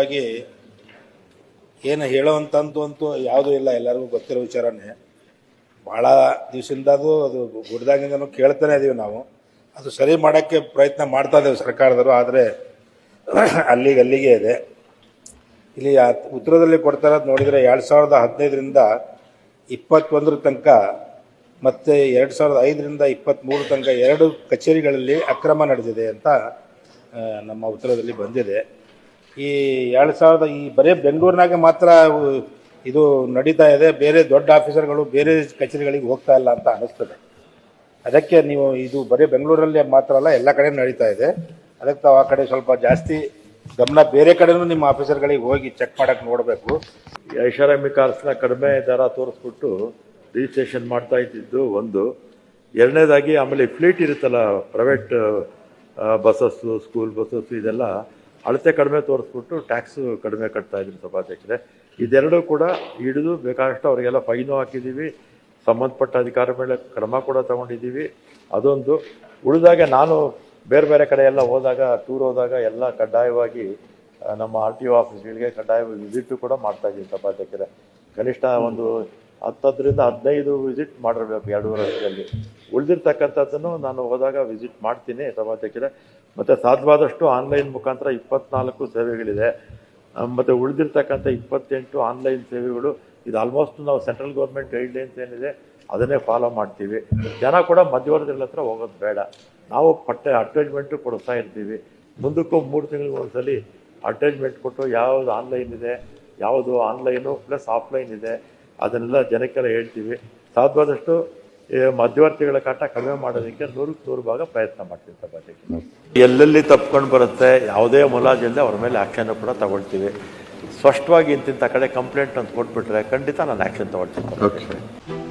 ವಿಚಾರವಾಗಿ ಏನು ಹೇಳೋವಂಥದ್ದು ಅಂತೂ ಯಾವುದೂ ಇಲ್ಲ, ಎಲ್ಲರಿಗೂ ಗೊತ್ತಿರೋ ವಿಚಾರನೇ. ಭಾಳ ದಿವಸದಿಂದ ಅದು ಗುಡ್ದಾಗಿಂದನೂ ಕೇಳ್ತಾನೆ ಇದೀವಿ ನಾವು. ಅದು ಸರಿ ಮಾಡೋಕ್ಕೆ ಪ್ರಯತ್ನ ಮಾಡ್ತಾ ಇದ್ದೇವೆ ಸರ್ಕಾರದವರು, ಆದರೆ ಅಲ್ಲಿಗೆ ಇದೆ. ಇಲ್ಲಿ ಉತ್ತರದಲ್ಲಿ ಕೊಡ್ತಾ ಇರೋದು ನೋಡಿದರೆ 2015ರಿಂದ 21 ತನಕ ಮತ್ತು 2005ರಿಂದ 23 ತನಕ 2 ಕಚೇರಿಗಳಲ್ಲಿ ಅಕ್ರಮ ನಡೆದಿದೆ ಅಂತ ನಮ್ಮ ಉತ್ತರದಲ್ಲಿ ಬಂದಿದೆ. ಈ ಈ ಬರೀ ಬೆಂಗಳೂರಿನಾಗೆ ಮಾತ್ರ ಇದು ನಡೀತಾ ಇದೆ, ಬೇರೆ ದೊಡ್ಡ ಆಫೀಸರ್ಗಳು ಬೇರೆ ಕಚೇರಿಗಳಿಗೆ ಹೋಗ್ತಾ ಇಲ್ಲ ಅಂತ ಅನ್ನಿಸ್ತದೆ. ಅದಕ್ಕೆ ನೀವು ಇದು ಬರೀ ಬೆಂಗಳೂರಲ್ಲಿ ಮಾತ್ರ ಅಲ್ಲ, ಎಲ್ಲ ಕಡೆ ನಡೀತಾ ಇದೆ. ಅದಕ್ಕೆ ತಾವು ಆ ಕಡೆ ಸ್ವಲ್ಪ ಜಾಸ್ತಿ ಗಮನ, ಬೇರೆ ಕಡೆನೂ ನಿಮ್ಮ ಆಫೀಸರ್ಗಳಿಗೆ ಹೋಗಿ ಚೆಕ್ ಮಾಡಕ್ಕೆ ನೋಡಬೇಕು. ಐಷಾರಾಮಿ ಕಾರ್ಸ್ನ ಕಡಿಮೆ ದರ ತೋರಿಸ್ಬಿಟ್ಟು ರಿಜಿಸ್ಟ್ರೇಷನ್ ಮಾಡ್ತಾ ಇದ್ದಿದ್ದು ಒಂದು. ಎರಡನೇದಾಗಿ ಆಮೇಲೆ ಫ್ಲೀಟ್ ಇರುತ್ತಲ್ಲ, ಪ್ರೈವೇಟ್ ಬಸ್ಸಸ್ಸು, ಸ್ಕೂಲ್ ಬಸ್ಸಸ್ಸು, ಇದೆಲ್ಲ ಅಳತೆ ಕಡಿಮೆ ತೋರಿಸ್ಬಿಟ್ಟು ಟ್ಯಾಕ್ಸು ಕಡಿಮೆ ಕಟ್ತಾ ಇದ್ರು ಸಭಾಧ್ಯಕ್ಷರೇ. ಇದೆರಡೂ ಕೂಡ ಹಿಡಿದು ಬೇಕಾದಷ್ಟು ಅವರಿಗೆಲ್ಲ ಫೈನು ಹಾಕಿದ್ದೀವಿ, ಸಂಬಂಧಪಟ್ಟ ಅಧಿಕಾರಿ ಮೇಲೆ ಕ್ರಮ ಕೂಡ ತಗೊಂಡಿದ್ದೀವಿ. ಅದೊಂದು. ಉಳಿದಾಗ ನಾನು ಬೇರೆ ಬೇರೆ ಕಡೆ ಎಲ್ಲ ಹೋದಾಗ, ಟೂರ್ ಹೋದಾಗ ಎಲ್ಲ ಕಡ್ಡಾಯವಾಗಿ ನಮ್ಮ RTO ಆಫೀಸ್ಗಳಿಗೆ ಕಡ್ಡಾಯವಾಗಿ ವಿಸಿಟು ಕೂಡ ಮಾಡ್ತಾ ಇದ್ದೀವಿ ಸಭಾಧ್ಯಕ್ಷರೇ. ಕನಿಷ್ಠ ಒಂದು 10ರಿಂದ 15 ವಿಸಿಟ್ ಮಾಡಿರಬೇಕು 2 ವರ್ಷದಲ್ಲಿ. ಉಳಿದಿರ್ತಕ್ಕಂಥದ್ದನ್ನು ನಾನು ಹೋದಾಗ ವಿಸಿಟ್ ಮಾಡ್ತೀನಿ ಸಭಾಧ್ಯಕ್ಷರೇ. ಮತ್ತು ಸಾಧ್ಯವಾದಷ್ಟು ಆನ್ಲೈನ್ ಮುಖಾಂತರ 24 ಸೇವೆಗಳಿದೆ. ಮತ್ತು ಉಳಿದಿರ್ತಕ್ಕಂಥ 28 ಆನ್ಲೈನ್ ಸೇವೆಗಳು. ಇದು ಆಲ್ಮೋಸ್ಟ್ ನಾವು ಸೆಂಟ್ರಲ್ ಗೌರ್ಮೆಂಟ್ ಗೈಡ್ಲೈನ್ಸ್ ಏನಿದೆ ಅದನ್ನೇ ಫಾಲೋ ಮಾಡ್ತೀವಿ. ಜನ ಕೂಡ ಮಧ್ಯವರ್ತಿಗಳ ಹತ್ರ ಹೋಗೋದು ಬೇಡ. ನಾವು ಅಡ್ವರ್ಟೈಸ್ಮೆಂಟು ಕೊಡಿಸ್ತಾ ಇರ್ತೀವಿ. ಮುಂದಕ್ಕೂ 3 ತಿಂಗಳಿಗೆ ಒಂದ್ಸಲಿ ಅಡ್ವರ್ಟೈಸ್ಮೆಂಟ್ ಕೊಟ್ಟು ಯಾವುದು ಆನ್ಲೈನ್ ಇದೆ, ಯಾವುದು ಆನ್ಲೈನು ಪ್ಲಸ್ ಆಫ್ಲೈನ್ ಇದೆ, ಅದನ್ನೆಲ್ಲ ಜನಕ್ಕೆಲ್ಲ ಹೇಳ್ತೀವಿ. ಸಾಧ್ಯವಾದಷ್ಟು ಮಧ್ಯವರ್ತಿಗಳ ಕಾಟ ಕಡಿಮೆ ಮಾಡೋದಕ್ಕೆ 100% ಭಾಗ ಪ್ರಯತ್ನ ಮಾಡ್ತೀವಿ ಸಭಾಧ್ಯಕ್ಷ. ಎಲ್ಲೆಲ್ಲಿ ತಪ್ಕೊಂಡು ಬರುತ್ತೆ, ಯಾವುದೇ ಮುಲಾಜಿಲ್ಲದೆ ಅವ್ರ ಮೇಲೆ ಆ್ಯಕ್ಷನ್ ಕೂಡ ತಗೊಳ್ತೀವಿ. ಸ್ಪಷ್ಟವಾಗಿ ಇಂತಿಂಥ ಕಡೆ ಕಂಪ್ಲೇಂಟ್ ಅಂತ ಕೊಟ್ಬಿಟ್ರೆ ಖಂಡಿತ ನಾನು ಆ್ಯಕ್ಷನ್ ತಗೊಳ್ತೀನಿ.